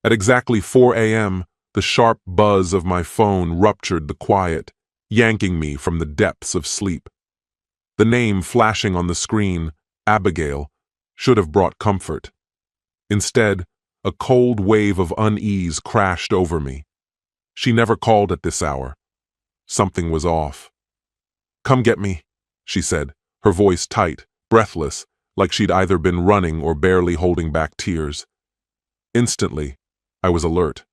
At exactly 4 a.m., the sharp buzz of my phone ruptured the quiet, yanking me from the depths of sleep. The name flashing on the screen, Abigail, should have brought comfort. Instead, a cold wave of unease crashed over me. She never called at this hour. Something was off. "Come get me," she said, her voice tight, breathless, like she'd either been running or barely holding back tears. Instantly, I was alert.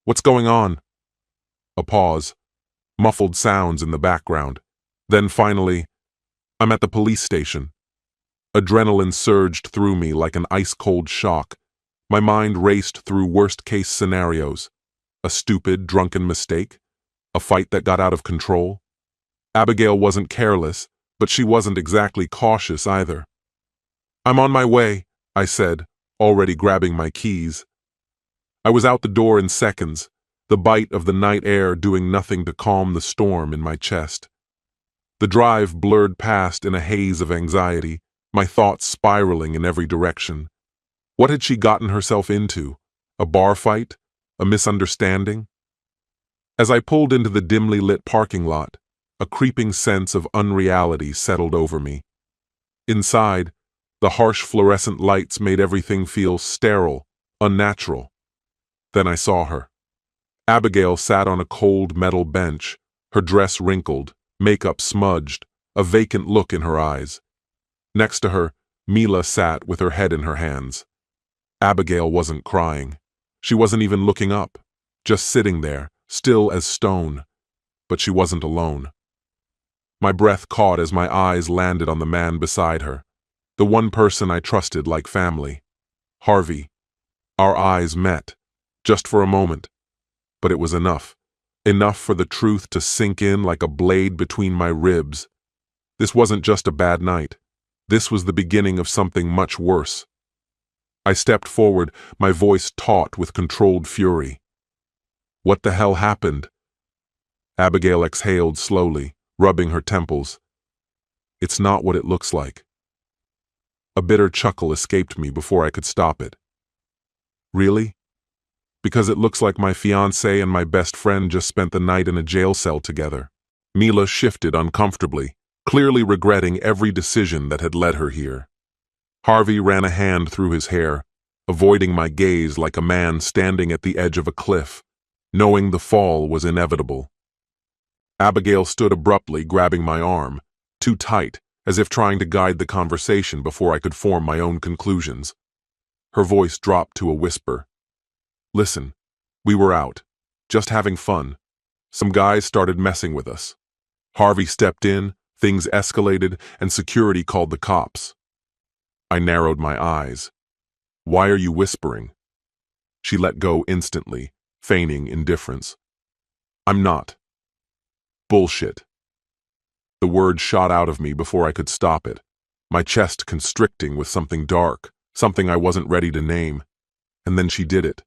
"What's going on?" A pause, muffled sounds in the background. Then finally, "I'm at the police station." Adrenaline surged through me like an ice-cold shock. My mind raced through worst-case scenarios. A stupid, drunken mistake? A fight that got out of control? Abigail wasn't careless, but she wasn't exactly cautious either. "I'm on my way," I said, already grabbing my keys. I was out the door in seconds, the bite of the night air doing nothing to calm the storm in my chest. The drive blurred past in a haze of anxiety, my thoughts spiraling in every direction. What had she gotten herself into? A bar fight? A misunderstanding? As I pulled into the dimly lit parking lot, a creeping sense of unreality settled over me. Inside, the harsh fluorescent lights made everything feel sterile, unnatural. Then I saw her. Abigail sat on a cold metal bench, her dress wrinkled, makeup smudged, a vacant look in her eyes. Next to her, Mila sat with her head in her hands. Abigail wasn't crying. She wasn't even looking up, just sitting there, still as stone. But she wasn't alone. My breath caught as my eyes landed on the man beside her, the one person I trusted like family. Harvey. Our eyes met, just for a moment. But it was enough. Enough for the truth to sink in like a blade between my ribs. This wasn't just a bad night. This was the beginning of something much worse. I stepped forward, my voice taut with controlled fury. "What the hell happened?" Abigail exhaled slowly, rubbing her temples. "It's not what it looks like." A bitter chuckle escaped me before I could stop it. "Really? Because it looks like my fiancé and my best friend just spent the night in a jail cell together." Mila shifted uncomfortably, clearly regretting every decision that had led her here. Harvey ran a hand through his hair, avoiding my gaze like a man standing at the edge of a cliff, knowing the fall was inevitable. Abigail stood abruptly, grabbing my arm, too tight, as if trying to guide the conversation before I could form my own conclusions. Her voice dropped to a whisper. "Listen, we were out, just having fun. Some guys started messing with us. Harvey stepped in, things escalated, and security called the cops." I narrowed my eyes. "Why are you whispering?" She let go instantly, feigning indifference. "I'm not." "Bullshit." The word shot out of me before I could stop it, my chest constricting with something dark, something I wasn't ready to name. And then she did it,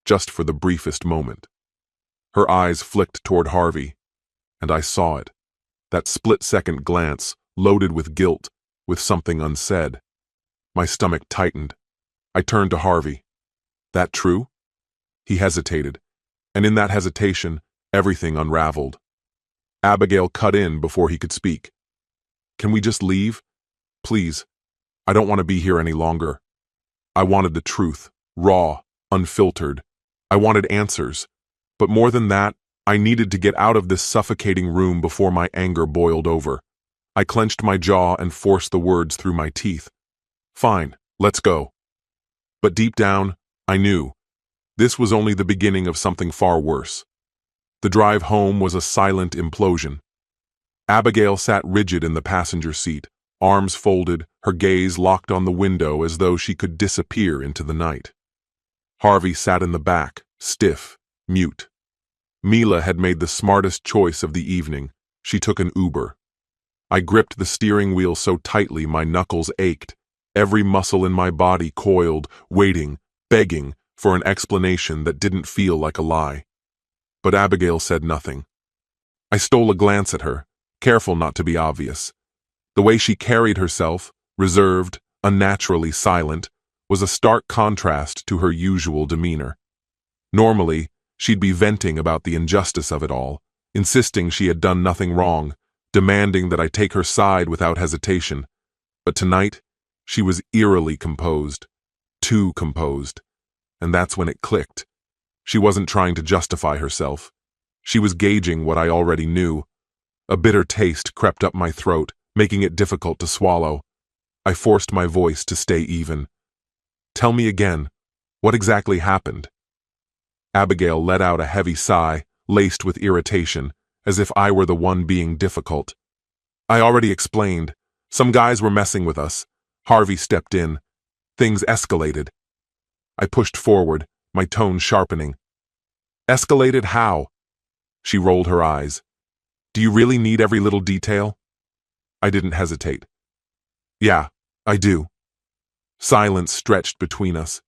just for the briefest moment. Her eyes flicked toward Harvey, and I saw it. That split-second glance, loaded with guilt, with something unsaid. My stomach tightened. I turned to Harvey. "That true?" He hesitated, and in that hesitation, everything unraveled. Abigail cut in before he could speak. "Can we just leave? Please. I don't want to be here any longer." I wanted the truth, raw, unfiltered. I wanted answers. But more than that, I needed to get out of this suffocating room before my anger boiled over. I clenched my jaw and forced the words through my teeth. "Fine, let's go." But deep down, I knew. This was only the beginning of something far worse. The drive home was a silent implosion. Abigail sat rigid in the passenger seat, arms folded, her gaze locked on the window as though she could disappear into the night. Harvey sat in the back, stiff, mute. Mila had made the smartest choice of the evening. She took an Uber. I gripped the steering wheel so tightly my knuckles ached. Every muscle in my body coiled, waiting, begging for an explanation that didn't feel like a lie. But Abigail said nothing. I stole a glance at her, careful not to be obvious. The way she carried herself, reserved, unnaturally silent, was a stark contrast to her usual demeanor. Normally, she'd be venting about the injustice of it all, insisting she had done nothing wrong, demanding that I take her side without hesitation. But tonight, she was eerily composed. Too composed. And that's when it clicked. She wasn't trying to justify herself. She was gauging what I already knew. A bitter taste crept up my throat, making it difficult to swallow. I forced my voice to stay even. "Tell me again, what exactly happened?" Abigail let out a heavy sigh, laced with irritation, as if I were the one being difficult. "I already explained. Some guys were messing with us. Harvey stepped in. Things escalated." I pushed forward, my tone sharpening. "Escalated how?" She rolled her eyes. "Do you really need every little detail?" I didn't hesitate. "Yeah, I do." Silence stretched between us.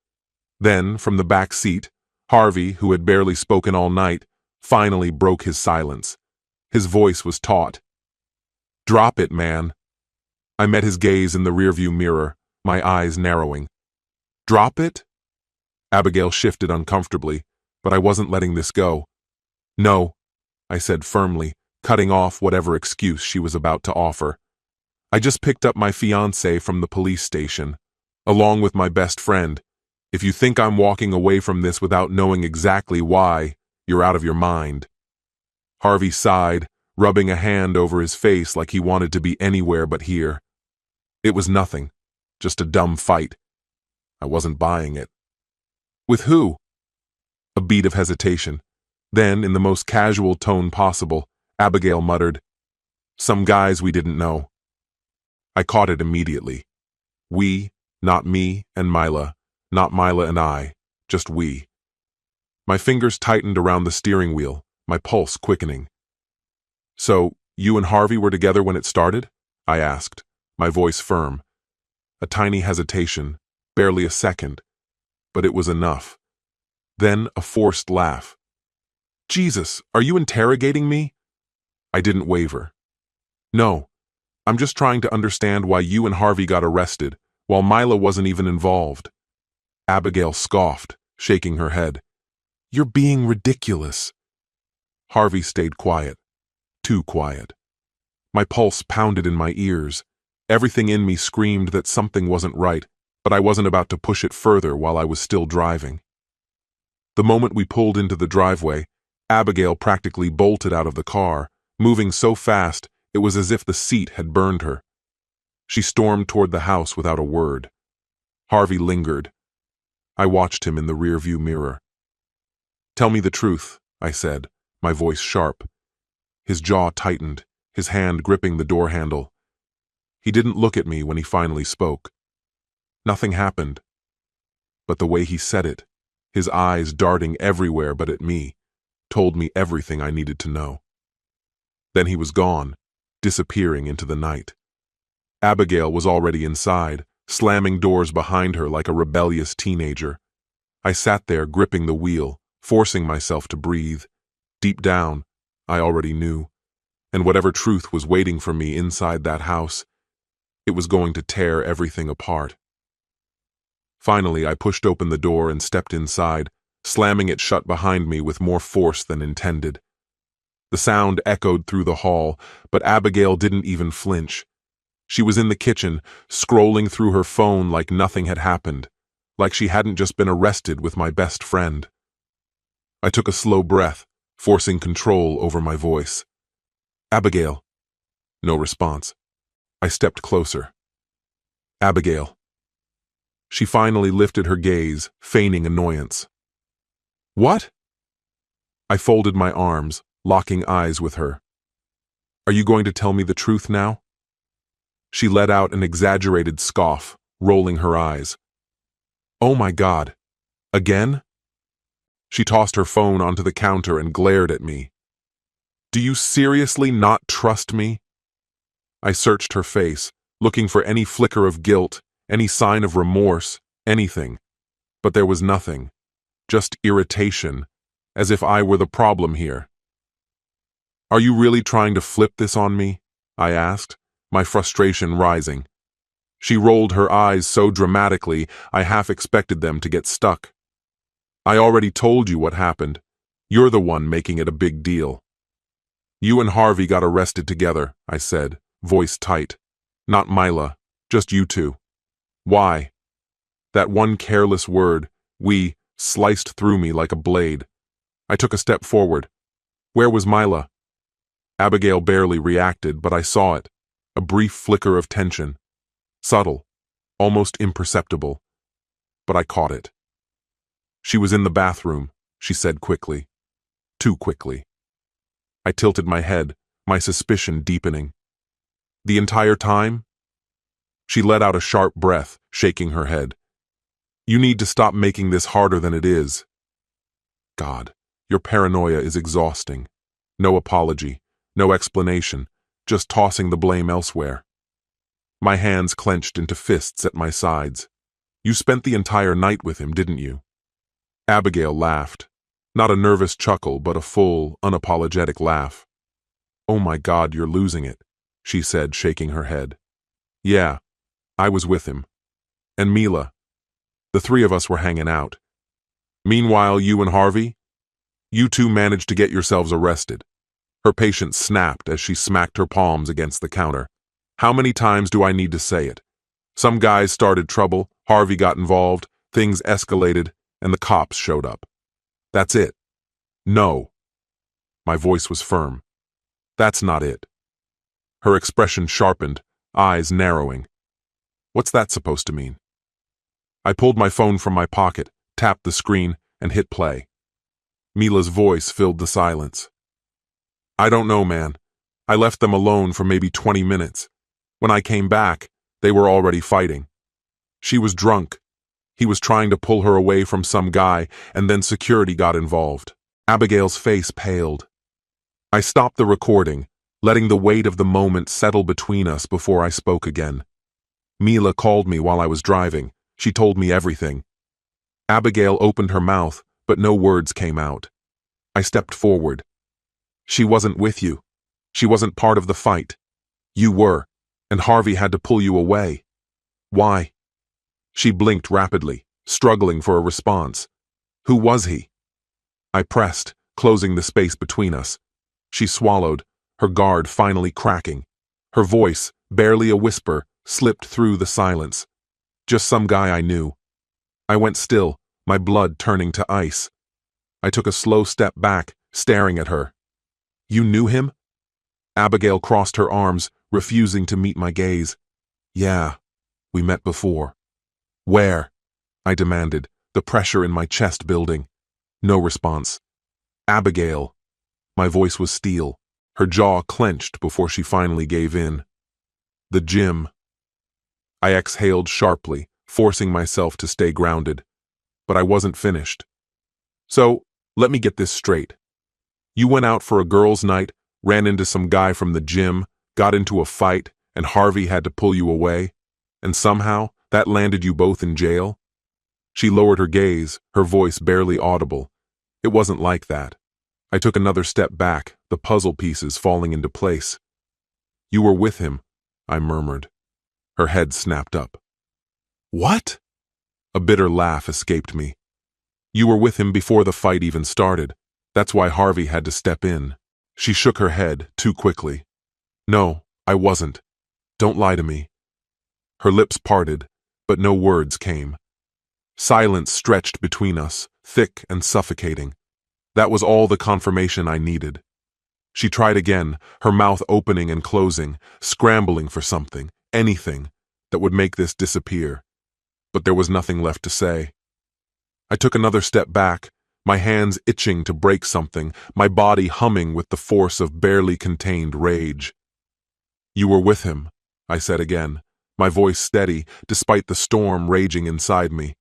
Then, from the back seat, Harvey, who had barely spoken all night, finally broke his silence. His voice was taut. "Drop it, man." I met his gaze in the rearview mirror, my eyes narrowing. "Drop it?" Abigail shifted uncomfortably, but I wasn't letting this go. "No," I said firmly, cutting off whatever excuse she was about to offer. "I just picked up my fiancé from the police station, along with my best friend. If you think I'm walking away from this without knowing exactly why, you're out of your mind." Harvey sighed, rubbing a hand over his face like he wanted to be anywhere but here. "It was nothing, just a dumb fight." I wasn't buying it. "With who?" A beat of hesitation. Then, in the most casual tone possible, Abigail muttered, "Some guys we didn't know." I caught it immediately. We, not me and Mila, not Mila and I, just we. My fingers tightened around the steering wheel, my pulse quickening. "So, you and Harvey were together when it started?" I asked, my voice firm. A tiny hesitation, barely a second, but it was enough. Then a forced laugh. "Jesus, are you interrogating me?" I didn't waver. "No, I'm just trying to understand why you and Harvey got arrested, while Mila wasn't even involved." Abigail scoffed, shaking her head. "You're being ridiculous." Harvey stayed quiet. Too quiet. My pulse pounded in my ears. Everything in me screamed that something wasn't right, but I wasn't about to push it further while I was still driving. The moment we pulled into the driveway, Abigail practically bolted out of the car, moving so fast it was as if the seat had burned her. She stormed toward the house without a word. Harvey lingered. I watched him in the rearview mirror. "Tell me the truth," I said, my voice sharp. His jaw tightened, his hand gripping the door handle. He didn't look at me when he finally spoke. Nothing happened. But the way he said it, his eyes darting everywhere but at me, told me everything I needed to know. Then he was gone, disappearing into the night. Abigail was already inside, slamming doors behind her like a rebellious teenager. I sat there gripping the wheel, forcing myself to breathe. Deep down, I already knew. And whatever truth was waiting for me inside that house, it was going to tear everything apart. Finally, I pushed open the door and stepped inside, slamming it shut behind me with more force than intended. The sound echoed through the hall, but Abigail didn't even flinch. She was in the kitchen, scrolling through her phone like nothing had happened, like she hadn't just been arrested with my best friend. I took a slow breath, forcing control over my voice. "Abigail." No response. I stepped closer. "Abigail." She finally lifted her gaze, feigning annoyance. "What?" I folded my arms, locking eyes with her. "Are you going to tell me the truth now?" She let out an exaggerated scoff, rolling her eyes. "Oh my God. Again?" She tossed her phone onto the counter and glared at me. "Do you seriously not trust me?" I searched her face, looking for any flicker of guilt, any sign of remorse, anything. But there was nothing. Just irritation, as if I were the problem here. "Are you really trying to flip this on me?" I asked, my frustration rising. She rolled her eyes so dramatically I half expected them to get stuck. I already told you what happened. You're the one making it a big deal. You and Harvey got arrested together, I said, voice tight. Not Mila, just you two. Why? That one careless word, we, sliced through me like a blade. I took a step forward. Where was Mila? Abigail barely reacted, but I saw it. A brief flicker of tension. Subtle, almost imperceptible. But I caught it. She was in the bathroom, she said quickly. Too quickly. I tilted my head, my suspicion deepening. The entire time? She let out a sharp breath, shaking her head. You need to stop making this harder than it is. God, your paranoia is exhausting. No apology, no explanation, just tossing the blame elsewhere. My hands clenched into fists at my sides. You spent the entire night with him, didn't you? Abigail laughed. Not a nervous chuckle, but a full, unapologetic laugh. Oh my God, you're losing it, she said, shaking her head. Yeah, I was with him. And Mila. The three of us were hanging out. Meanwhile, you and Harvey? You two managed to get yourselves arrested. Her patience snapped as she smacked her palms against the counter. How many times do I need to say it? Some guys started trouble, Harvey got involved, things escalated, and the cops showed up. That's it. No. My voice was firm. That's not it. Her expression sharpened, eyes narrowing. What's that supposed to mean? I pulled my phone from my pocket, tapped the screen, and hit play. Mila's voice filled the silence. I don't know, man. I left them alone for maybe 20 minutes. When I came back, they were already fighting. She was drunk. He was trying to pull her away from some guy, and then security got involved. Abigail's face paled. I stopped the recording, letting the weight of the moment settle between us before I spoke again. Mila called me while I was driving. She told me everything. Abigail opened her mouth, but no words came out. I stepped forward. She wasn't with you. She wasn't part of the fight. You were, and Harvey had to pull you away. Why? She blinked rapidly, struggling for a response. Who was he? I pressed, closing the space between us. She swallowed, her guard finally cracking. Her voice, barely a whisper, slipped through the silence. Just some guy I knew. I went still, my blood turning to ice. I took a slow step back, staring at her. You knew him? Abigail crossed her arms, refusing to meet my gaze. Yeah, we met before. Where? I demanded, the pressure in my chest building. No response. Abigail. My voice was steel. Her jaw clenched before she finally gave in. The gym. I exhaled sharply, forcing myself to stay grounded. But I wasn't finished. So, let me get this straight. You went out for a girls' night, ran into some guy from the gym, got into a fight, and Harvey had to pull you away, and somehow that landed you both in jail? She lowered her gaze, her voice barely audible. It wasn't like that. I took another step back, the puzzle pieces falling into place. You were with him, I murmured. Her head snapped up. What? A bitter laugh escaped me. You were with him before the fight even started. That's why Harvey had to step in. She shook her head too quickly. No, I wasn't. Don't lie to me. Her lips parted, but no words came. Silence stretched between us, thick and suffocating. That was all the confirmation I needed. She tried again, her mouth opening and closing, scrambling for something, anything, that would make this disappear. But there was nothing left to say. I took another step back, my hands itching to break something, my body humming with the force of barely contained rage. You were with him, I said again, my voice steady despite the storm raging inside me.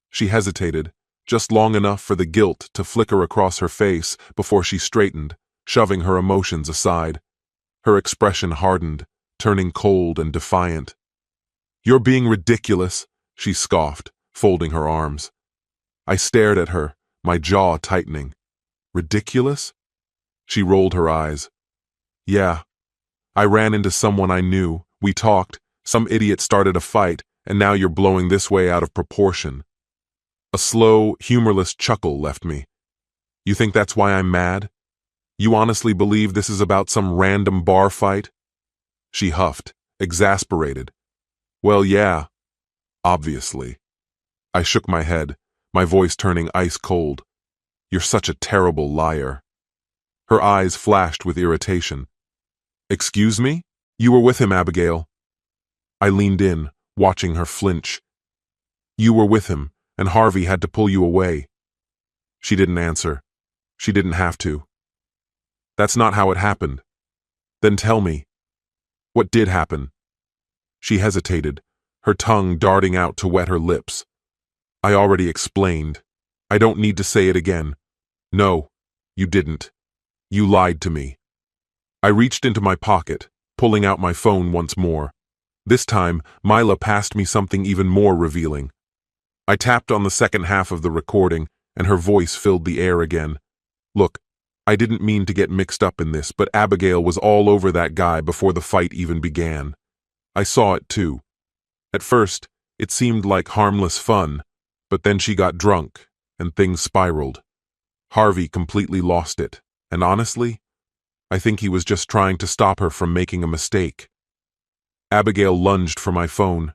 She hesitated, just long enough for the guilt to flicker across her face before she straightened, shoving her emotions aside. Her expression hardened, turning cold and defiant. You're being ridiculous, she scoffed, folding her arms. I stared at her, my jaw tightening. Ridiculous? She rolled her eyes. Yeah. I ran into someone I knew, we talked, some idiot started a fight, and now you're blowing this way out of proportion. A slow, humorless chuckle left me. You think that's why I'm mad? You honestly believe this is about some random bar fight? She huffed, exasperated. Well, yeah, obviously. I shook my head, my voice turning ice cold. You're such a terrible liar. Her eyes flashed with irritation. Excuse me? You were with him, Abigail. I leaned in, watching her flinch. You were with him, and Harvey had to pull you away. She didn't answer. She didn't have to. That's not how it happened. Then tell me. What did happen? She hesitated, her tongue darting out to wet her lips. I already explained. I don't need to say it again. No, you didn't. You lied to me. I reached into my pocket, pulling out my phone once more. This time, Mila passed me something even more revealing. I tapped on the second half of the recording, and her voice filled the air again. Look, I didn't mean to get mixed up in this, but Abigail was all over that guy before the fight even began. I saw it too. At first, it seemed like harmless fun, but then she got drunk, and things spiraled. Harvey completely lost it, and honestly, I think he was just trying to stop her from making a mistake. Abigail lunged for my phone.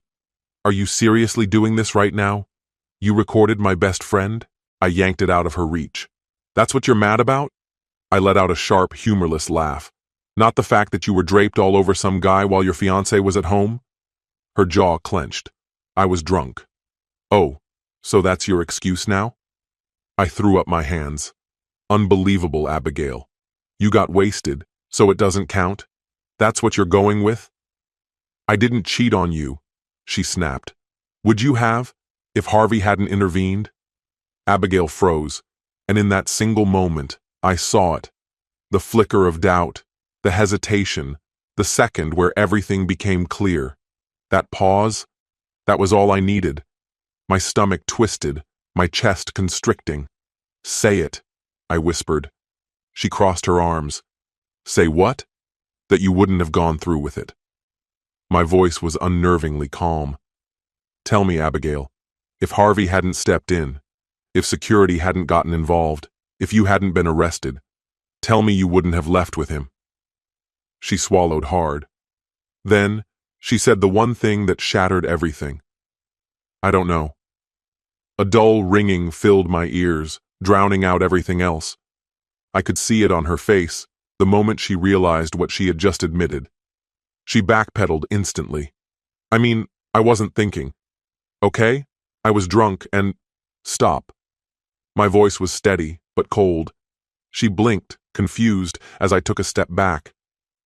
Are you seriously doing this right now? You recorded my best friend? I yanked it out of her reach. That's what you're mad about? I let out a sharp, humorless laugh. Not the fact that you were draped all over some guy while your fiancé was at home? Her jaw clenched. I was drunk. Oh, so that's your excuse now? I threw up my hands. Unbelievable, Abigail. You got wasted, so it doesn't count? That's what you're going with? I didn't cheat on you, she snapped. Would you have, if Harvey hadn't intervened? Abigail froze, and in that single moment, I saw it. The flicker of doubt, the hesitation, the second where everything became clear. That pause, that was all I needed. My stomach twisted, my chest constricting. Say it, I whispered. She crossed her arms. Say what? That you wouldn't have gone through with it. My voice was unnervingly calm. Tell me, Abigail, if Harvey hadn't stepped in, if security hadn't gotten involved, if you hadn't been arrested, tell me you wouldn't have left with him. She swallowed hard. Then, she said the one thing that shattered everything. I don't know. A dull ringing filled my ears, drowning out everything else. I could see it on her face, the moment she realized what she had just admitted. She backpedaled instantly. I mean, I wasn't thinking. Okay? I was drunk and... Stop. My voice was steady, but cold. She blinked, confused, as I took a step back.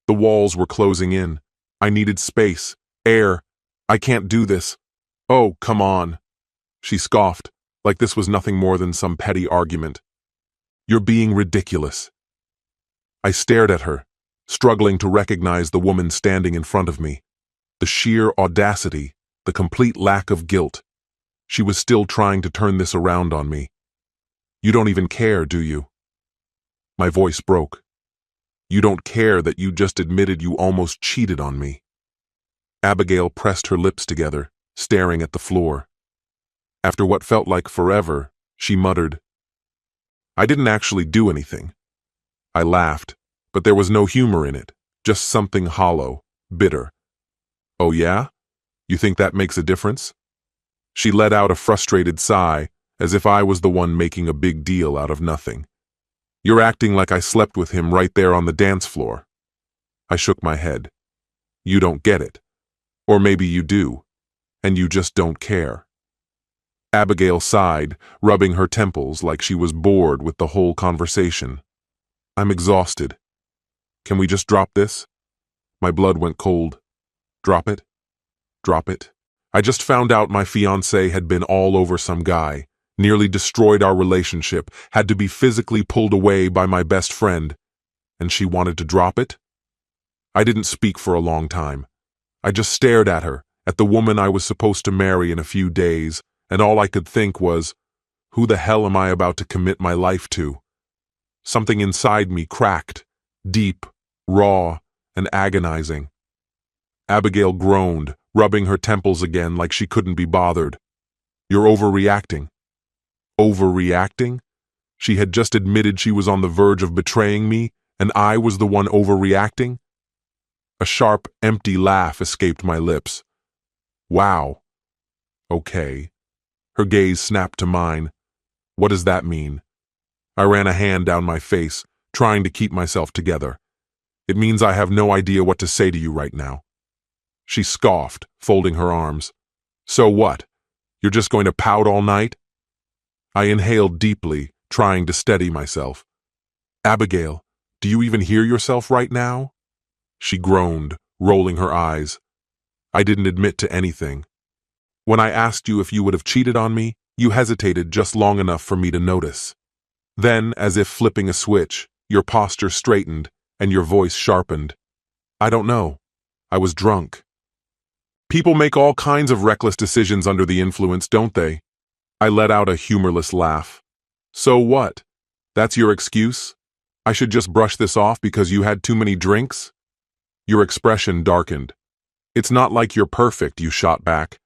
The walls were closing in. I needed space, air. I can't do this. Oh, come on. She scoffed, like this was nothing more than some petty argument. You're being ridiculous. I stared at her, struggling to recognize the woman standing in front of me. The sheer audacity, the complete lack of guilt. She was still trying to turn this around on me. You don't even care, do you? My voice broke. You don't care that you just admitted you almost cheated on me. Abigail pressed her lips together, staring at the floor. After what felt like forever, she muttered, I didn't actually do anything. I laughed, but there was no humor in it, just something hollow, bitter. Oh yeah? You think that makes a difference? She let out a frustrated sigh, as if I was the one making a big deal out of nothing. You're acting like I slept with him right there on the dance floor. I shook my head. You don't get it. Or maybe you do, and you just don't care. Abigail sighed, rubbing her temples like she was bored with the whole conversation. I'm exhausted. Can we just drop this? My blood went cold. Drop it? Drop it? I just found out my fiancé had been all over some guy, nearly destroyed our relationship, had to be physically pulled away by my best friend, and she wanted to drop it? I didn't speak for a long time. I just stared at her, at the woman I was supposed to marry in a few days, and all I could think was, who the hell am I about to commit my life to? Something inside me cracked, deep, raw, and agonizing. Abigail groaned, rubbing her temples again like she couldn't be bothered. You're overreacting. Overreacting? She had just admitted she was on the verge of betraying me, and I was the one overreacting? A sharp, empty laugh escaped my lips. Wow. Okay. Her gaze snapped to mine. What does that mean? I ran a hand down my face, trying to keep myself together. It means I have no idea what to say to you right now. She scoffed, folding her arms. So what? You're just going to pout all night? I inhaled deeply, trying to steady myself. Abigail, do you even hear yourself right now? She groaned, rolling her eyes. I didn't admit to anything. When I asked you if you would have cheated on me, you hesitated just long enough for me to notice. Then, as if flipping a switch, your posture straightened and your voice sharpened. I don't know. I was drunk. People make all kinds of reckless decisions under the influence, don't they? I let out a humorless laugh. So what? That's your excuse? I should just brush this off because you had too many drinks? Your expression darkened. It's not like you're perfect, you shot back.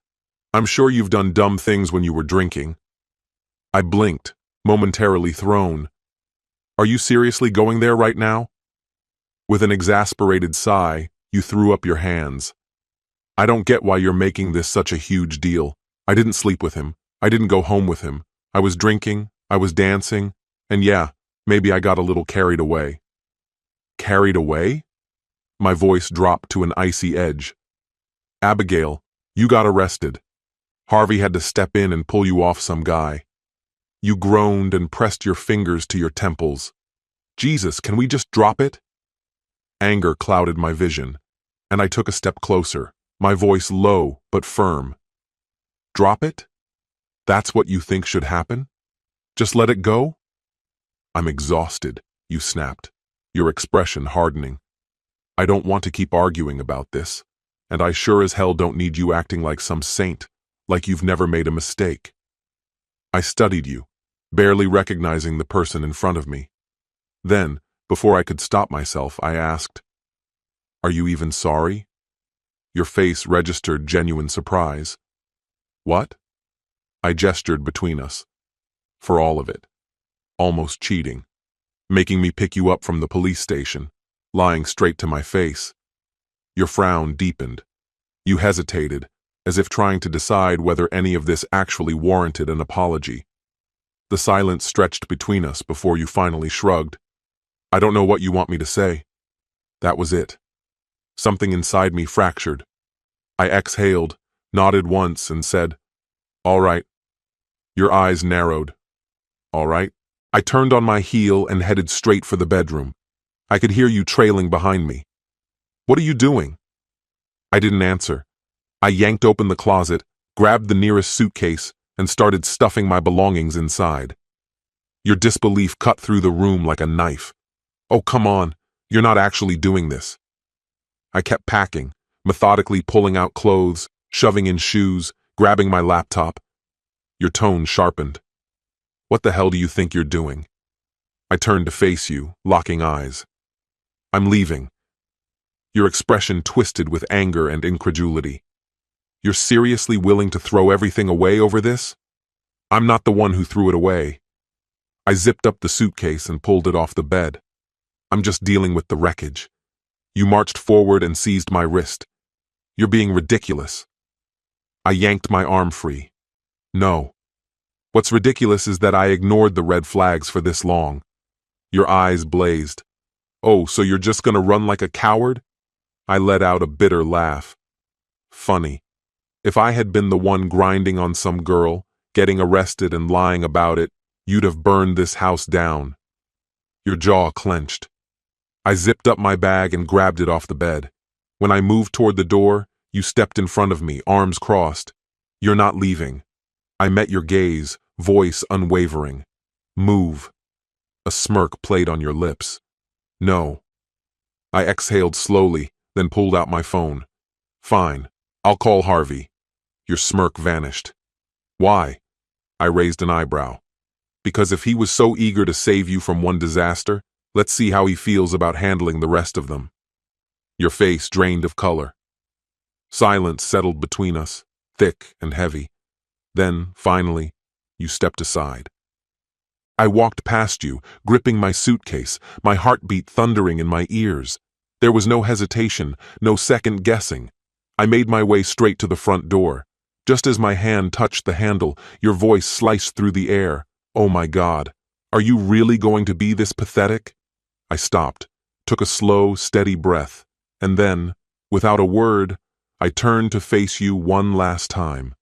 I'm sure you've done dumb things when you were drinking. I blinked, momentarily thrown. Are you seriously going there right now? With an exasperated sigh, you threw up your hands. I don't get why you're making this such a huge deal. I didn't sleep with him. I didn't go home with him. I was drinking, I was dancing, and yeah, maybe I got a little carried away. Carried away? My voice dropped to an icy edge. Abigail, you got arrested. Harvey had to step in and pull you off some guy. You groaned and pressed your fingers to your temples. Jesus, can we just drop it? Anger clouded my vision, and I took a step closer, my voice low but firm. Drop it? That's what you think should happen? Just let it go? I'm exhausted, you snapped, your expression hardening. I don't want to keep arguing about this, and I sure as hell don't need you acting like some saint, like you've never made a mistake. I studied you, barely recognizing the person in front of me. Then, before I could stop myself, I asked, Are you even sorry? Your face registered genuine surprise. What? I gestured between us. For all of it. Almost cheating. Making me pick you up from the police station, lying straight to my face. Your frown deepened. You hesitated, as if trying to decide whether any of this actually warranted an apology. The silence stretched between us before you finally shrugged. I don't know what you want me to say. That was it. Something inside me fractured. I exhaled, nodded once, and said, All right. Your eyes narrowed. All right. I turned on my heel and headed straight for the bedroom. I could hear you trailing behind me. What are you doing? I didn't answer. I yanked open the closet, grabbed the nearest suitcase, and started stuffing my belongings inside. Your disbelief cut through the room like a knife. Oh, come on. You're not actually doing this. I kept packing, methodically pulling out clothes, shoving in shoes, grabbing my laptop. Your tone sharpened. What the hell do you think you're doing? I turned to face you, locking eyes. I'm leaving. Your expression twisted with anger and incredulity. You're seriously willing to throw everything away over this? I'm not the one who threw it away. I zipped up the suitcase and pulled it off the bed. I'm just dealing with the wreckage. You marched forward and seized my wrist. You're being ridiculous. I yanked my arm free. No. What's ridiculous is that I ignored the red flags for this long. Your eyes blazed. Oh, so you're just gonna run like a coward? I let out a bitter laugh. Funny. If I had been the one grinding on some girl, getting arrested and lying about it, you'd have burned this house down. Your jaw clenched. I zipped up my bag and grabbed it off the bed. When I moved toward the door, you stepped in front of me, arms crossed. You're not leaving. I met your gaze, voice unwavering. Move. A smirk played on your lips. No. I exhaled slowly, then pulled out my phone. Fine. I'll call Harvey. Your smirk vanished. Why? I raised an eyebrow. Because if he was so eager to save you from one disaster, let's see how he feels about handling the rest of them. Your face drained of color. Silence settled between us, thick and heavy. Then, finally, you stepped aside. I walked past you, gripping my suitcase, my heartbeat thundering in my ears. There was no hesitation, no second guessing. I made my way straight to the front door. Just as my hand touched the handle, your voice sliced through the air. Oh my God, are you really going to be this pathetic? I stopped, took a slow, steady breath, and then, without a word, I turned to face you one last time.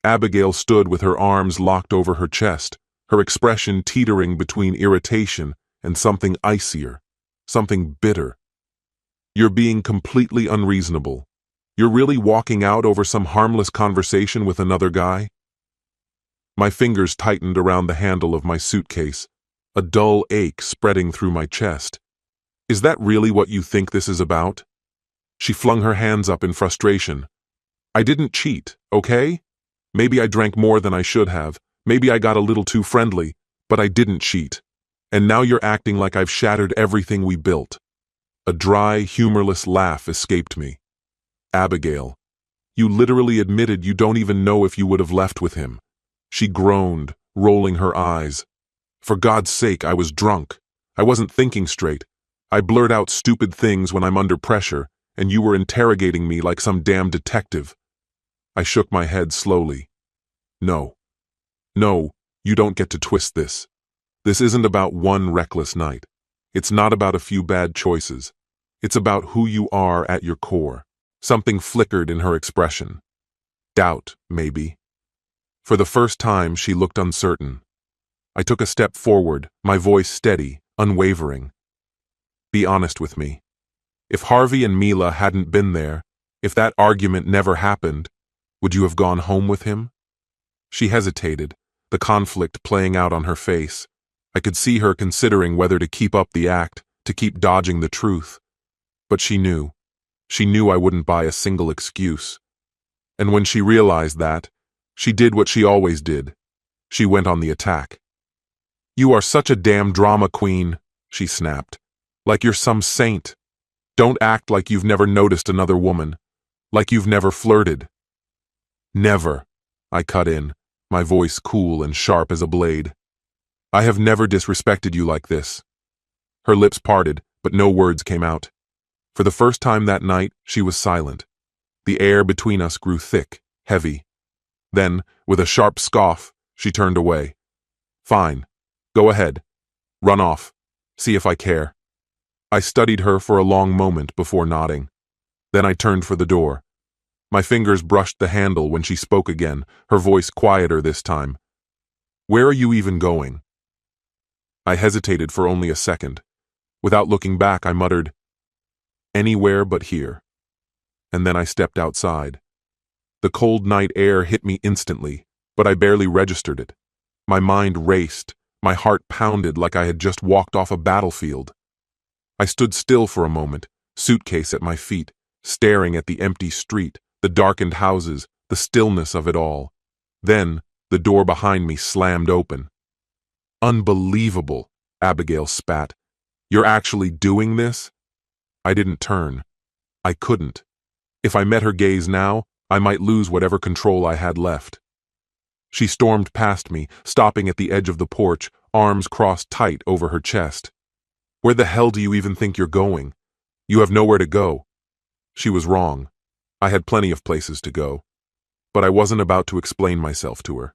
Abigail stood with her arms locked over her chest, her expression teetering between irritation and something icier, something bitter. You're being completely unreasonable. You're really walking out over some harmless conversation with another guy? My fingers tightened around the handle of my suitcase, a dull ache spreading through my chest. Is that really what you think this is about? She flung her hands up in frustration. I didn't cheat, okay? Maybe I drank more than I should have. Maybe I got a little too friendly, but I didn't cheat. And now you're acting like I've shattered everything we built. A dry, humorless laugh escaped me. Abigail, you literally admitted you don't even know if you would have left with him. She groaned, rolling her eyes. For God's sake, I was drunk. I wasn't thinking straight. I blurt out stupid things when I'm under pressure, and you were interrogating me like some damn detective. I shook my head slowly. No, you don't get to twist this. This isn't about one reckless night. It's not about a few bad choices. It's about who you are at your core. Something flickered in her expression. Doubt, maybe. For the first time, she looked uncertain. I took a step forward, my voice steady, unwavering. Be honest with me. If Harvey and Mila hadn't been there, if that argument never happened, would you have gone home with him? She hesitated, the conflict playing out on her face. I could see her considering whether to keep up the act, to keep dodging the truth. But she knew. She knew I wouldn't buy a single excuse. And when she realized that, she did what she always did. She went on the attack. You are such a damn drama queen, she snapped. Like you're some saint. Don't act like you've never noticed another woman. Like you've never flirted. Never, I cut in, my voice cool and sharp as a blade. I have never disrespected you like this. Her lips parted, but no words came out. For the first time that night, she was silent. The air between us grew thick, heavy. Then, with a sharp scoff, she turned away. Fine. Go ahead. Run off. See if I care. I studied her for a long moment before nodding. Then I turned for the door. My fingers brushed the handle when she spoke again, her voice quieter this time. Where are you even going? I hesitated for only a second. Without looking back, I muttered, anywhere but here. And then I stepped outside. The cold night air hit me instantly, but I barely registered it. My mind raced, my heart pounded like I had just walked off a battlefield. I stood still for a moment, suitcase at my feet, staring at the empty street, the darkened houses, the stillness of it all. Then, the door behind me slammed open. Unbelievable, Abigail spat. You're actually doing this? I didn't turn. I couldn't. If I met her gaze now, I might lose whatever control I had left. She stormed past me, stopping at the edge of the porch, arms crossed tight over her chest. Where the hell do you even think you're going? You have nowhere to go. She was wrong. I had plenty of places to go. But I wasn't about to explain myself to her.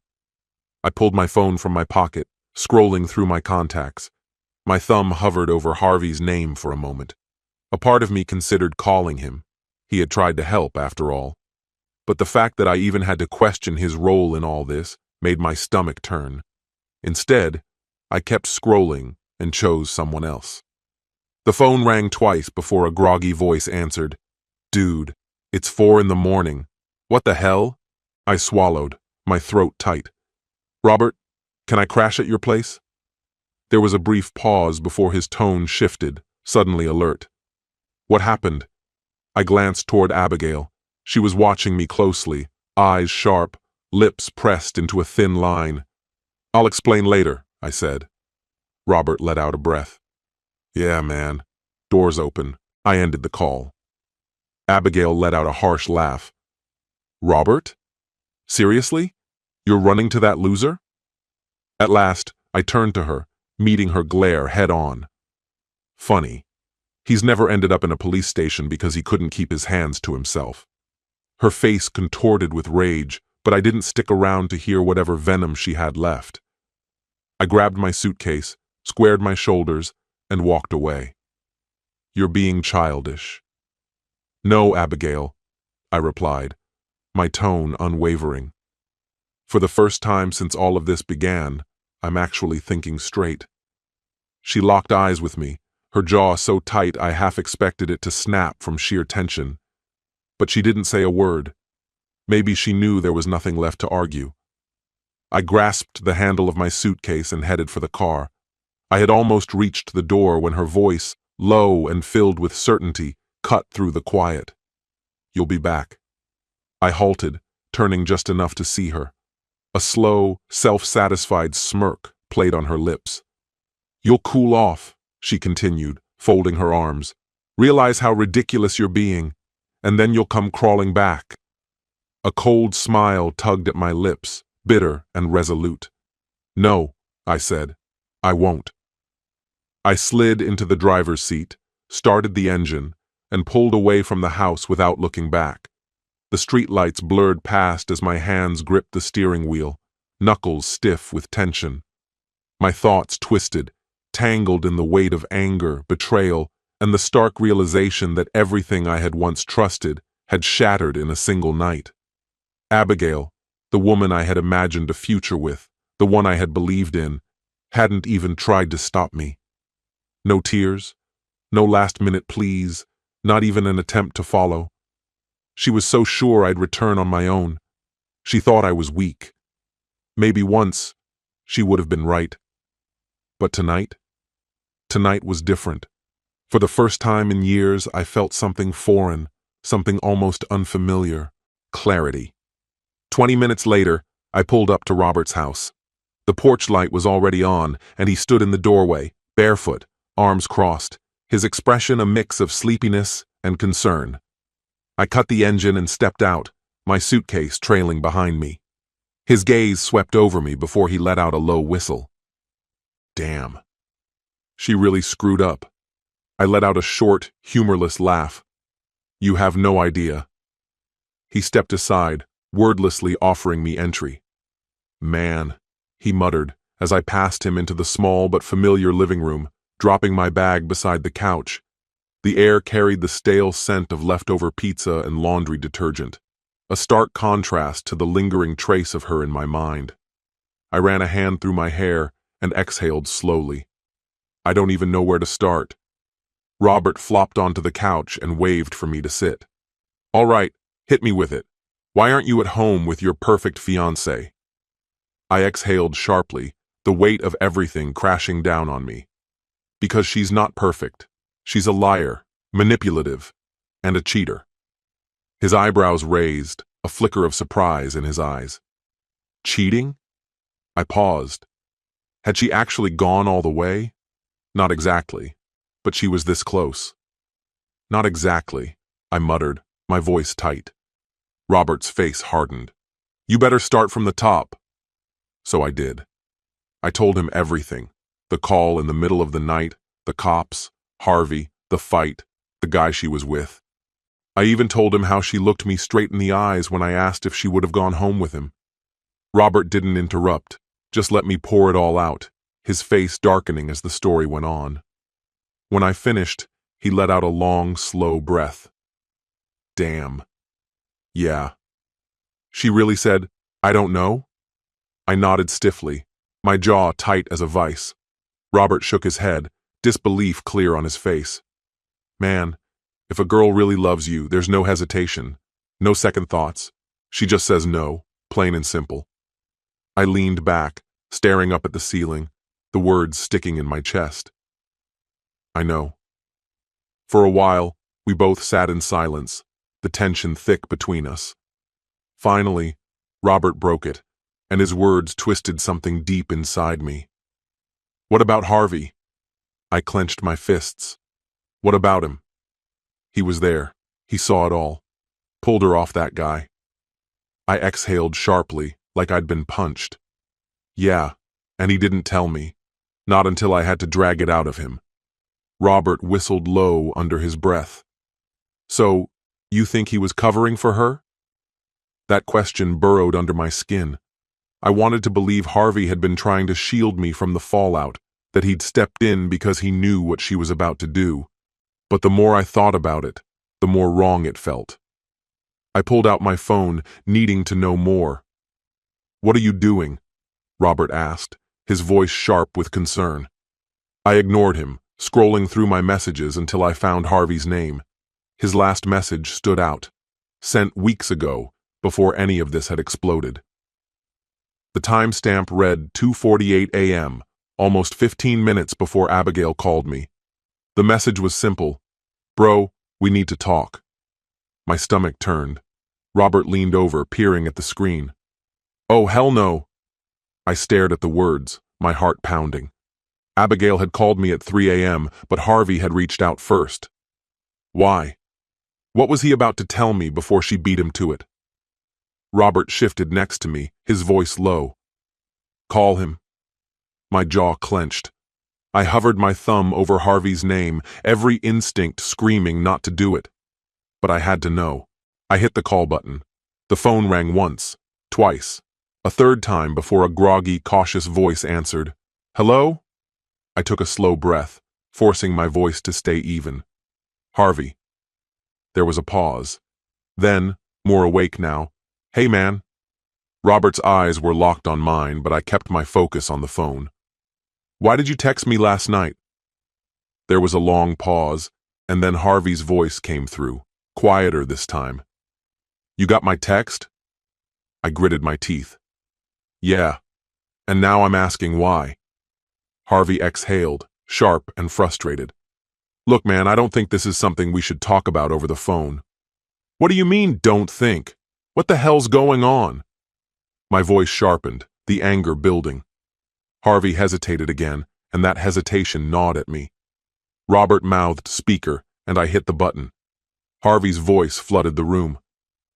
I pulled my phone from my pocket, scrolling through my contacts. My thumb hovered over Harvey's name for a moment. A part of me considered calling him. He had tried to help, after all. But the fact that I even had to question his role in all this made my stomach turn. Instead, I kept scrolling and chose someone else. The phone rang twice before a groggy voice answered. Dude, it's 4 a.m. What the hell? I swallowed, my throat tight. Robert, can I crash at your place? There was a brief pause before his tone shifted, suddenly alert. What happened? I glanced toward Abigail. She was watching me closely, eyes sharp, lips pressed into a thin line. I'll explain later, I said. Robert let out a breath. Yeah, man. Doors open. I ended the call. Abigail let out a harsh laugh. Robert? Seriously? You're running to that loser? At last, I turned to her, meeting her glare head on. Funny. He's never ended up in a police station because he couldn't keep his hands to himself. Her face contorted with rage, but I didn't stick around to hear whatever venom she had left. I grabbed my suitcase, squared my shoulders, and walked away. You're being childish. No, Abigail, I replied, my tone unwavering. For the first time since all of this began, I'm actually thinking straight. She locked eyes with me, her jaw so tight I half expected it to snap from sheer tension. But she didn't say a word. Maybe she knew there was nothing left to argue. I grasped the handle of my suitcase and headed for the car. I had almost reached the door when her voice, low and filled with certainty, cut through the quiet. You'll be back. I halted, turning just enough to see her. A slow, self-satisfied smirk played on her lips. You'll cool off, she continued, folding her arms. Realize how ridiculous you're being, and then you'll come crawling back. A cold smile tugged at my lips, bitter and resolute. No, I said. I won't. I slid into the driver's seat, started the engine, and pulled away from the house without looking back. The streetlights blurred past as my hands gripped the steering wheel, knuckles stiff with tension. My thoughts twisted, tangled in the weight of anger, betrayal, and the stark realization that everything I had once trusted had shattered in a single night. Abigail, the woman I had imagined a future with, the one I had believed in, hadn't even tried to stop me. No tears, no last-minute pleas, not even an attempt to follow. She was so sure I'd return on my own. She thought I was weak. Maybe once, she would have been right. But tonight? Tonight was different. For the first time in years, I felt something foreign, something almost unfamiliar. Clarity. 20 minutes later, I pulled up to Robert's house. The porch light was already on, and he stood in the doorway, barefoot, arms crossed, his expression a mix of sleepiness and concern. I cut the engine and stepped out, my suitcase trailing behind me. His gaze swept over me before he let out a low whistle. Damn. She really screwed up. I let out a short, humorless laugh. You have no idea. He stepped aside, wordlessly offering me entry. Man, he muttered as I passed him into the small but familiar living room, dropping my bag beside the couch. The air carried the stale scent of leftover pizza and laundry detergent, a stark contrast to the lingering trace of her in my mind. I ran a hand through my hair and exhaled slowly. I don't even know where to start. Robert flopped onto the couch and waved for me to sit. All right, hit me with it. Why aren't you at home with your perfect fiancé? I exhaled sharply, the weight of everything crashing down on me. Because she's not perfect. She's a liar, manipulative, and a cheater. His eyebrows raised, a flicker of surprise in his eyes. Cheating? I paused. Had she actually gone all the way? Not exactly, but she was this close. Not exactly, I muttered, my voice tight. Robert's face hardened. You better start from the top. So I did. I told him everything. The call in the middle of the night, the cops, Harvey, the fight, the guy she was with. I even told him how she looked me straight in the eyes when I asked if she would have gone home with him. Robert didn't interrupt, just let me pour it all out, his face darkening as the story went on. When I finished, he let out a long, slow breath. Damn. Yeah. She really said, I don't know? I nodded stiffly, my jaw tight as a vice. Robert shook his head, disbelief clear on his face. Man, if a girl really loves you, there's no hesitation, no second thoughts. She just says no, plain and simple. I leaned back, staring up at the ceiling, the words sticking in my chest. I know. For a while, we both sat in silence, the tension thick between us. Finally, Robert broke it, and his words twisted something deep inside me. What about Harvey? I clenched my fists. What about him? He was there. He saw it all. Pulled her off that guy. I exhaled sharply, like I'd been punched. Yeah, And he didn't tell me, not until I had to drag it out of him. Robert whistled low under his breath. So, you think he was covering for her? That question burrowed under my skin. I wanted to believe Harvey had been trying to shield me from the fallout, that he'd stepped in because he knew what she was about to do. But the more I thought about it, the more wrong it felt. I pulled out my phone, needing to know more. "What are you doing?" Robert asked, his voice sharp with concern. I ignored him, scrolling through my messages until I found Harvey's name. His last message stood out, sent weeks ago, before any of this had exploded. The timestamp read 2:48 a.m., almost 15 minutes before Abigail called me. The message was simple: "Bro, we need to talk." My stomach turned. Robert leaned over, peering at the screen. "Oh, hell no." I stared at the words, my heart pounding. Abigail had called me at 3 a.m., but Harvey had reached out first. Why? What was he about to tell me before she beat him to it? Robert shifted next to me, his voice low. "Call him." My jaw clenched. I hovered my thumb over Harvey's name, every instinct screaming not to do it. But I had to know. I hit the call button. The phone rang once, twice, a third time before a groggy, cautious voice answered. "Hello?" I took a slow breath, forcing my voice to stay even. "Harvey." There was a pause. Then, more awake now, "Hey, man." Robert's eyes were locked on mine, but I kept my focus on the phone. "Why did you text me last night?" There was a long pause, and then Harvey's voice came through, quieter this time. "You got my text?" I gritted my teeth. "Yeah, and now I'm asking why." Harvey exhaled, sharp and frustrated. "Look, man, I don't think this is something we should talk about over the phone." "What do you mean, don't think? What the hell's going on?" My voice sharpened, the anger building. Harvey hesitated again, and that hesitation gnawed at me. Robert mouthed speaker, and I hit the button. Harvey's voice flooded the room.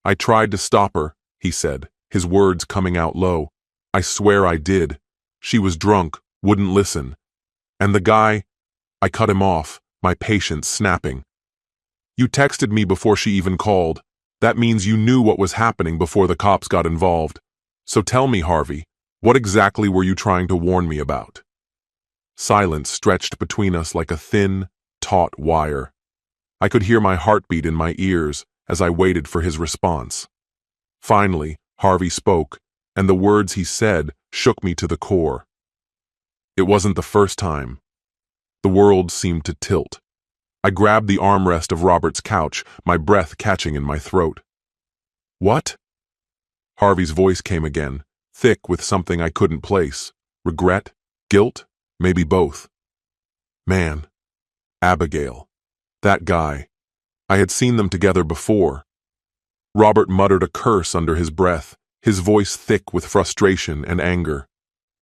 "I tried to stop her," he said, his words coming out low. "I swear I did. She was drunk, wouldn't listen. And the guy..." I cut him off, my patience snapping. "You texted me before she even called. That means you knew what was happening before the cops got involved. So tell me, Harvey, what exactly were you trying to warn me about?" Silence stretched between us like a thin, taut wire. I could hear my heartbeat in my ears as I waited for his response. Finally, Harvey spoke, and the words he said shook me to the core. It wasn't the first time. The world seemed to tilt. I grabbed the armrest of Robert's couch, my breath catching in my throat. "What?" Harvey's voice came again, thick with something I couldn't place. Regret? Guilt? Maybe both. "Man. Abigail. That guy. I had seen them together before." Robert muttered a curse under his breath, his voice thick with frustration and anger.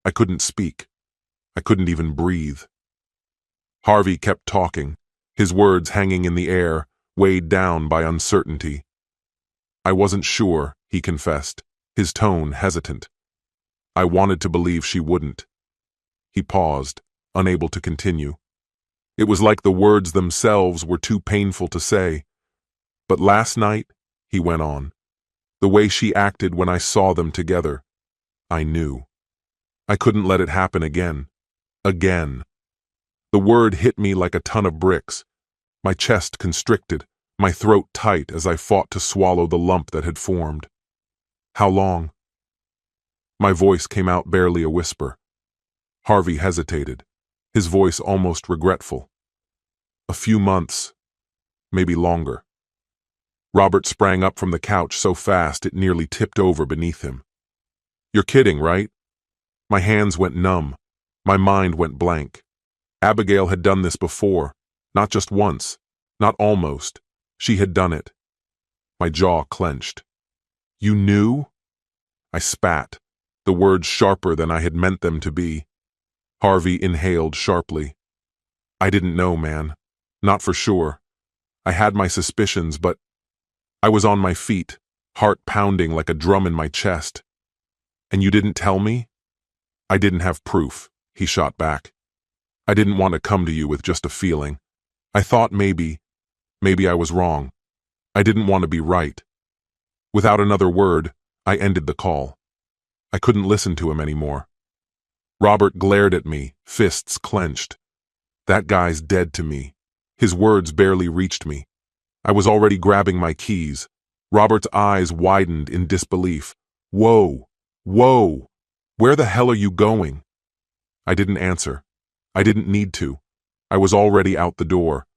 I couldn't speak. I couldn't even breathe. Harvey kept talking, his words hanging in the air, weighed down by uncertainty. "I wasn't sure," he confessed, his tone hesitant. "I wanted to believe she wouldn't." He paused, unable to continue. It was like the words themselves were too painful to say. "But last night," he went on, "the way she acted when I saw them together, I knew. I couldn't let it happen again. Again." The word hit me like a ton of bricks. My chest constricted, my throat tight as I fought to swallow the lump that had formed. "How long?" My voice came out barely a whisper. Harvey hesitated, his voice almost regretful. "A few months, maybe longer." Robert sprang up from the couch so fast it nearly tipped over beneath him. "You're kidding, right?" My hands went numb. My mind went blank. Abigail had done this before, not just once, not almost. She had done it. My jaw clenched. "You knew?" I spat, the words sharper than I had meant them to be. Harvey inhaled sharply. "I didn't know, man. Not for sure. I had my suspicions, but..." I was on my feet, heart pounding like a drum in my chest. "And you didn't tell me?" I didn't have proof, he shot back. I didn't want to come to you with just a feeling. I thought maybe I was wrong. I didn't want to be right. Without another word, I ended the call. I couldn't listen to him anymore. Robert glared at me, fists clenched. That guy's dead to me. His words barely reached me. I was already grabbing my keys. Robert's eyes widened in disbelief. Whoa! Whoa! Where the hell are you going? I didn't answer. I didn't need to. I was already out the door.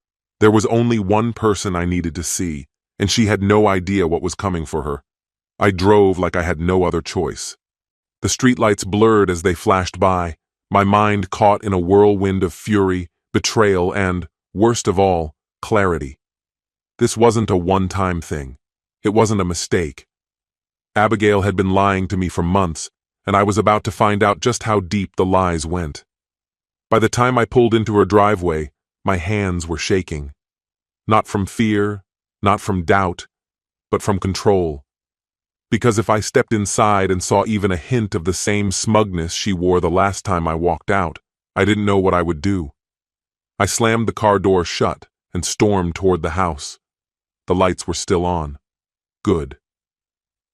There was only one person I needed to see, and she had no idea what was coming for her. I drove like I had no other choice. The streetlights blurred as they flashed by, my mind caught in a whirlwind of fury, betrayal, and, worst of all, clarity. This wasn't a one-time thing. It wasn't a mistake. Abigail had been lying to me for months, and I was about to find out just how deep the lies went. By the time I pulled into her driveway, my hands were shaking. Not from fear, not from doubt, but from control. Because if I stepped inside and saw even a hint of the same smugness she wore the last time I walked out, I didn't know what I would do. I slammed the car door shut and stormed toward the house. The lights were still on. Good.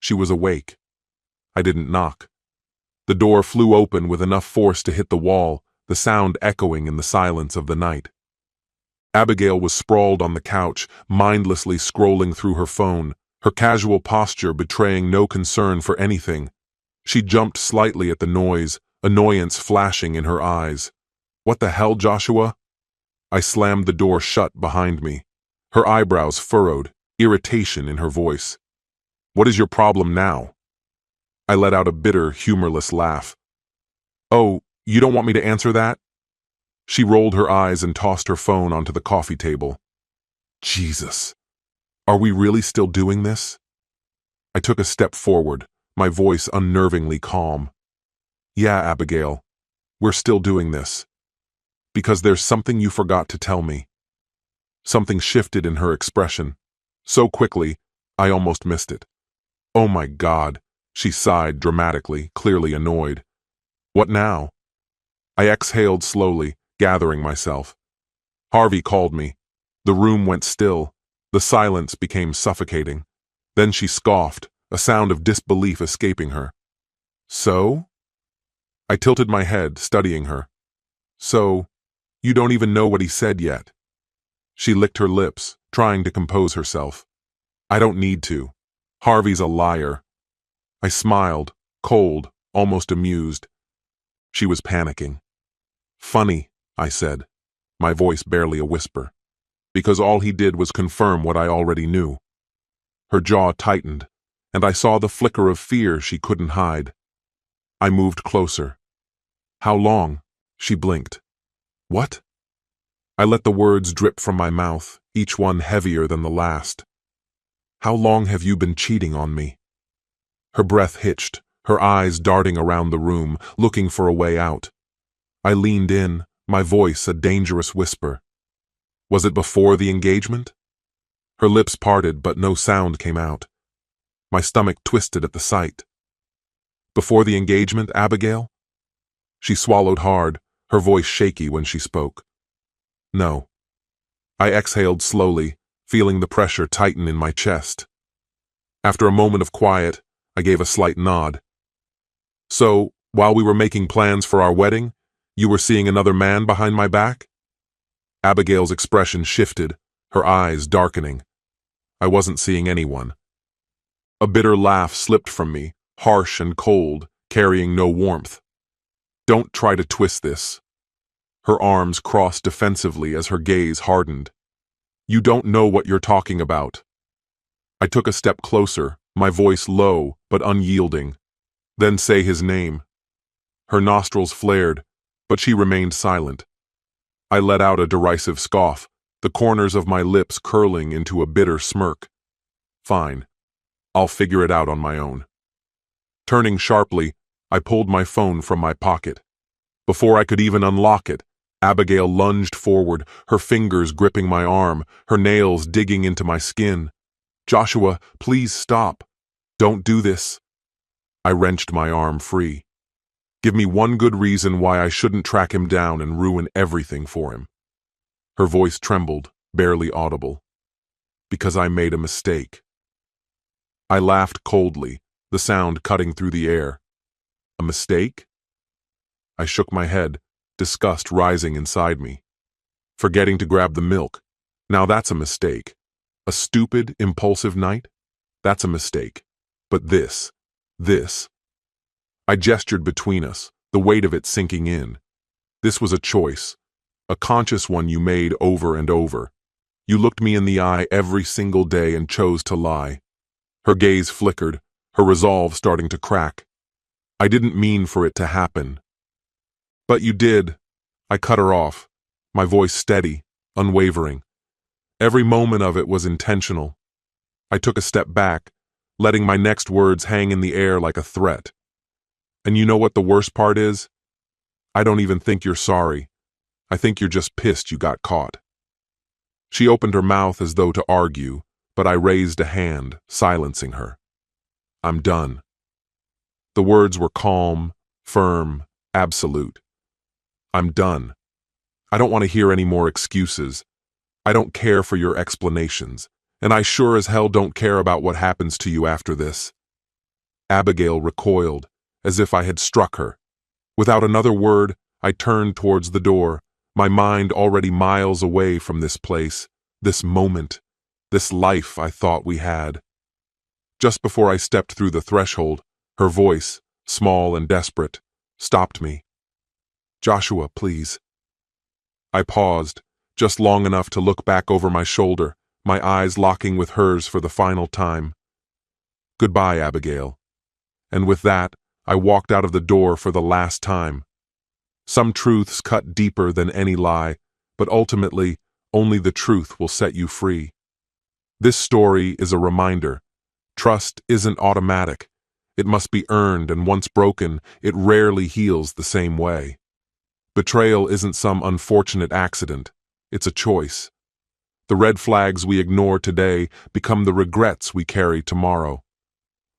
She was awake. I didn't knock. The door flew open with enough force to hit the wall, the sound echoing in the silence of the night. Abigail was sprawled on the couch, mindlessly scrolling through her phone, her casual posture betraying no concern for anything. She jumped slightly at the noise, annoyance flashing in her eyes. What the hell, Joshua? I slammed the door shut behind me. Her eyebrows furrowed, irritation in her voice. What is your problem now? I let out a bitter, humorless laugh. Oh, you don't want me to answer that? She rolled her eyes and tossed her phone onto the coffee table. Jesus. Are we really still doing this? I took a step forward, my voice unnervingly calm. Yeah, Abigail, we're still doing this. Because there's something you forgot to tell me. Something shifted in her expression. So quickly, I almost missed it. Oh my God, she sighed dramatically, clearly annoyed. What now? I exhaled slowly, gathering myself. Harvey called me. The room went still. The silence became suffocating. Then she scoffed, a sound of disbelief escaping her. So? I tilted my head, studying her. So, you don't even know what he said yet. She licked her lips, trying to compose herself. I don't need to. Harvey's a liar. I smiled, cold, almost amused. She was panicking. Funny, I said, my voice barely a whisper, because all he did was confirm what I already knew. Her jaw tightened, and I saw the flicker of fear she couldn't hide. I moved closer. How long? She blinked. What? I let the words drip from my mouth, each one heavier than the last. How long have you been cheating on me? Her breath hitched, her eyes darting around the room, looking for a way out. I leaned in, my voice a dangerous whisper. Was it before the engagement? Her lips parted, but no sound came out. My stomach twisted at the sight. Before the engagement, Abigail? She swallowed hard, her voice shaky when she spoke. No. I exhaled slowly, feeling the pressure tighten in my chest. After a moment of quiet, I gave a slight nod. So, while we were making plans for our wedding, you were seeing another man behind my back? Abigail's expression shifted, her eyes darkening. I wasn't seeing anyone. A bitter laugh slipped from me, harsh and cold, carrying no warmth. Don't try to twist this. Her arms crossed defensively as her gaze hardened. You don't know what you're talking about. I took a step closer, my voice low but unyielding. Then say his name. Her nostrils flared, but she remained silent. I let out a derisive scoff, the corners of my lips curling into a bitter smirk. Fine. I'll figure it out on my own. Turning sharply, I pulled my phone from my pocket. Before I could even unlock it, Abigail lunged forward, her fingers gripping my arm, her nails digging into my skin. Joshua, please stop. Don't do this. I wrenched my arm free. Give me one good reason why I shouldn't track him down and ruin everything for him." Her voice trembled, barely audible. "Because I made a mistake." I laughed coldly, the sound cutting through the air. "A mistake?" I shook my head, disgust rising inside me. "Forgetting to grab the milk. Now that's a mistake. A stupid, impulsive night? That's a mistake. But this. I gestured between us, the weight of it sinking in. This was a choice, a conscious one you made over and over. You looked me in the eye every single day and chose to lie." Her gaze flickered, her resolve starting to crack. "I didn't mean for it to happen." "But you did." I cut her off, my voice steady, unwavering. Every moment of it was intentional. I took a step back, letting my next words hang in the air like a threat. "And you know what the worst part is? I don't even think you're sorry. I think you're just pissed you got caught." She opened her mouth as though to argue, but I raised a hand, silencing her. "I'm done." The words were calm, firm, absolute. "I'm done. I don't want to hear any more excuses. I don't care for your explanations, and I sure as hell don't care about what happens to you after this." Abigail recoiled, as if I had struck her. Without another word, I turned towards the door, my mind already miles away from this place, this moment, this life I thought we had. Just before I stepped through the threshold, her voice, small and desperate, stopped me. "Joshua, please." I paused, just long enough to look back over my shoulder, my eyes locking with hers for the final time. "Goodbye, Abigail." And with that, I walked out of the door for the last time. Some truths cut deeper than any lie, but ultimately, only the truth will set you free. This story is a reminder. Trust isn't automatic. It must be earned, and once broken, it rarely heals the same way. Betrayal isn't some unfortunate accident. It's a choice. The red flags we ignore today become the regrets we carry tomorrow.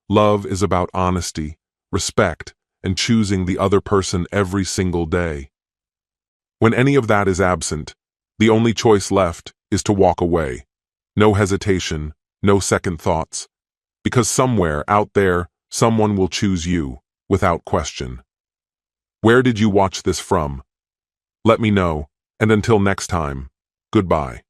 Love is about honesty, respect, and choosing the other person every single day. When any of that is absent, the only choice left is to walk away. No hesitation, no second thoughts. Because somewhere out there, someone will choose you, without question. Where did you watch this from? Let me know, and until next time, goodbye.